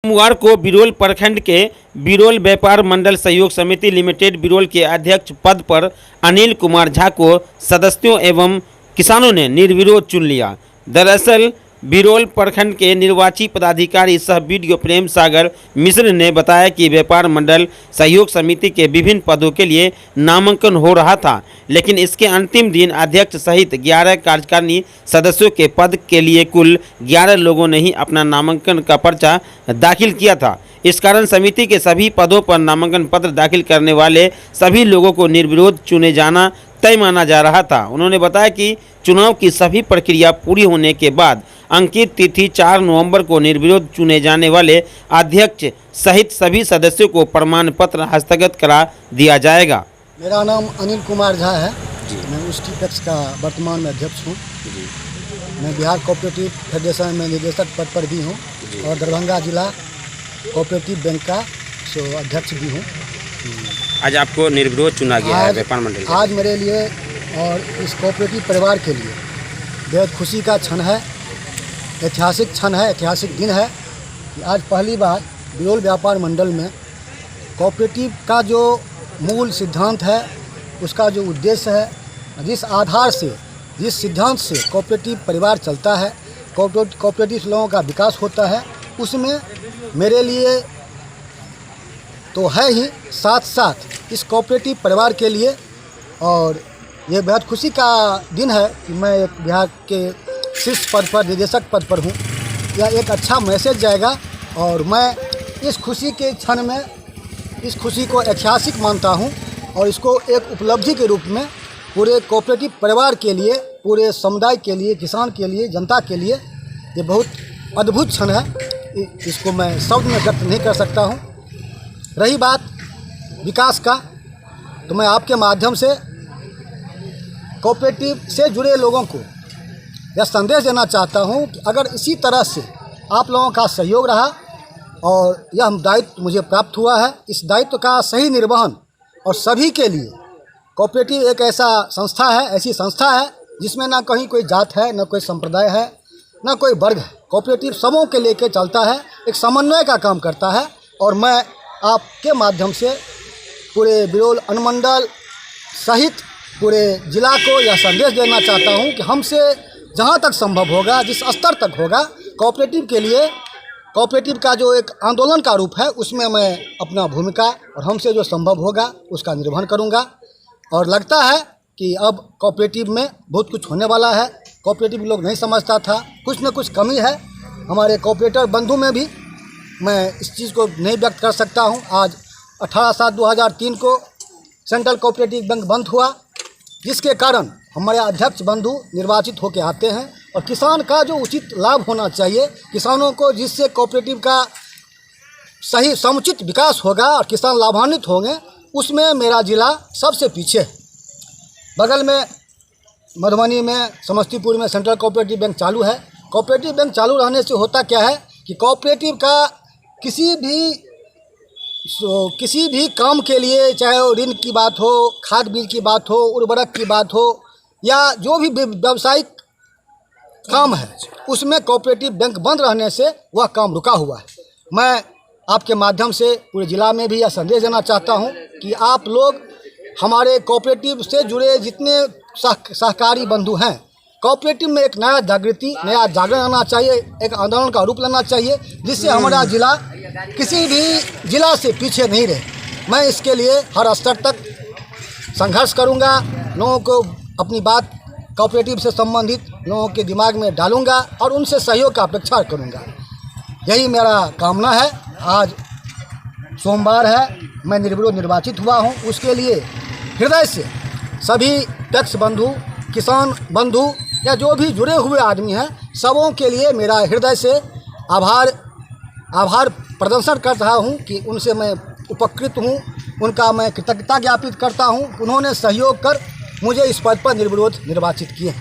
सोमवार को बिरोल प्रखंड के बिरोल व्यापार मंडल सहयोग समिति लिमिटेड बिरोल के अध्यक्ष पद पर अनिल कुमार झा को सदस्यों एवं किसानों ने निर्विरोध चुन लिया। दरअसल बिरोल प्रखंड के निर्वाची पदाधिकारी सह बीडीओ प्रेम सागर मिश्र ने बताया कि व्यापार मंडल सहयोग समिति के विभिन्न पदों के लिए नामांकन हो रहा था, लेकिन इसके अंतिम दिन अध्यक्ष सहित 11 कार्यकारिणी सदस्यों के पद के लिए कुल 11 लोगों ने ही अपना नामांकन का पर्चा दाखिल किया था। इस कारण समिति के सभी पदों पर नामांकन पत्र दाखिल करने वाले सभी लोगों को निर्विरोध चुने जाना तय माना जा रहा था। उन्होंने बताया कि चुनाव की सभी प्रक्रिया पूरी होने के बाद अंकित तिथि 4 नवंबर को निर्विरोध चुने जाने वाले अध्यक्ष सहित सभी सदस्यों को प्रमाण पत्र हस्तगत करा दिया जाएगा। मेरा नाम अनिल कुमार झा है। मैं उसकी पैक्स का वर्तमान में अध्यक्ष हूँ। मैं बिहार कोऑपरेटिव फेडरेशन में निदेशक पद पर भी हूँ और दरभंगा जिला कोऑपरेटिव बैंक का अध्यक्ष भी हूँ। आज आपको निर्विरोध चुना गया है व्यापार मंडल। आज मेरे लिए और इस कोऑपरेटिव परिवार के लिए बेहद खुशी का क्षण है, ऐतिहासिक क्षण है, ऐतिहासिक दिन है कि आज पहली बार बिरोल व्यापार मंडल में कोऑपरेटिव का जो मूल सिद्धांत है, उसका जो उद्देश्य है, जिस आधार से, जिस सिद्धांत से कोऑपरेटिव परिवार चलता है, कोऑपरेटिव लोगों का विकास होता है, उसमें मेरे लिए तो है ही, साथ साथ इस कोऑपरेटिव परिवार के लिए और ये बेहद खुशी का दिन है कि मैं एक बिहार के शीर्ष पद पर, निदेशक पद पर हूँ। यह एक अच्छा मैसेज जाएगा और मैं इस खुशी के क्षण में इस खुशी को ऐतिहासिक मानता हूँ और इसको एक उपलब्धि के रूप में पूरे कोऑपरेटिव परिवार के लिए, पूरे समुदाय के लिए, किसान के लिए, जनता के लिए ये बहुत अद्भुत क्षण है। इसको मैं शब्द में व्यक्त नहीं कर सकता हूँ। रही बात विकास का, तो मैं आपके माध्यम से कोऑपरेटिव से जुड़े लोगों को यह संदेश देना चाहता हूँ कि अगर इसी तरह से आप लोगों का सहयोग रहा और यह दायित्व मुझे प्राप्त हुआ है, इस दायित्व का सही निर्वहन और सभी के लिए, कोऑपरेटिव एक ऐसा संस्था है, ऐसी संस्था है जिसमें ना कहीं कोई जात है, ना कोई संप्रदाय है, ना कोई वर्ग है। कोऑपरेटिव सबों के लेकर चलता है, एक समन्वय का काम करता है और मैं आपके माध्यम से पूरे बिरोल अनुमंडल सहित पूरे जिला को यह संदेश देना चाहता हूं कि हमसे जहां तक संभव होगा, जिस स्तर तक होगा, कोऑपरेटिव के लिए, कोऑपरेटिव का जो एक आंदोलन का रूप है, उसमें मैं अपना भूमिका और हमसे जो संभव होगा उसका निर्वहन करूंगा। और लगता है कि अब कोऑपरेटिव में बहुत कुछ होने वाला है। कोऑपरेटिव लोग नहीं समझता था, कुछ न कुछ कमी है हमारे कोऑपरेटर बंधु में भी। मैं इस चीज़ को नहीं व्यक्त कर सकता हूं। आज 18/7/2003 को सेंट्रल कोऑपरेटिव बैंक बंद हुआ, जिसके कारण हमारे अध्यक्ष बंधु निर्वाचित होकर आते हैं और किसान का जो उचित लाभ होना चाहिए, किसानों को जिससे कोऑपरेटिव का सही समुचित विकास होगा और किसान लाभान्वित होंगे, उसमें मेरा जिला सबसे पीछे है। बगल में मधुबनी में, समस्तीपुर में सेंट्रल कोऑपरेटिव बैंक चालू है। कोऑपरेटिव बैंक चालू रहने से होता क्या है कि कोऑपरेटिव का किसी भी काम के लिए, चाहे वो ऋण की बात हो, खाद बीज की बात हो, उर्वरक की बात हो, या जो भी व्यावसायिक काम है, उसमें कोऑपरेटिव बैंक बंद रहने से वह काम रुका हुआ है। मैं आपके माध्यम से पूरे ज़िला में भी यह संदेश देना चाहता हूं कि आप लोग, हमारे कोऑपरेटिव से जुड़े जितने सहकारी बंधु हैं, कोऑपरेटिव में एक नया जागृति, नया जागरण आना चाहिए, एक आंदोलन का रूप लेना चाहिए, जिससे हमारा ज़िला किसी भी ज़िला से पीछे नहीं रहे। मैं इसके लिए हर स्तर तक संघर्ष करूंगा, लोगों को अपनी बात कोऑपरेटिव से संबंधित लोगों के दिमाग में डालूंगा और उनसे सहयोग का अपेक्षा करूंगा। यही मेरा कामना है। आज सोमवार है, मैं निर्विरोध निर्वाचित हुआ हूं, उसके लिए हृदय से सभी टैक्स बंधु, किसान बंधु या जो भी जुड़े हुए आदमी हैं, सबों के लिए मेरा हृदय से आभार प्रदर्शन कर रहा हूं कि उनसे मैं उपकृत हूं, उनका मैं कृतज्ञता ज्ञापित करता हूं। उन्होंने सहयोग कर मुझे इस पद पर निर्विरोध निर्वाचित किए।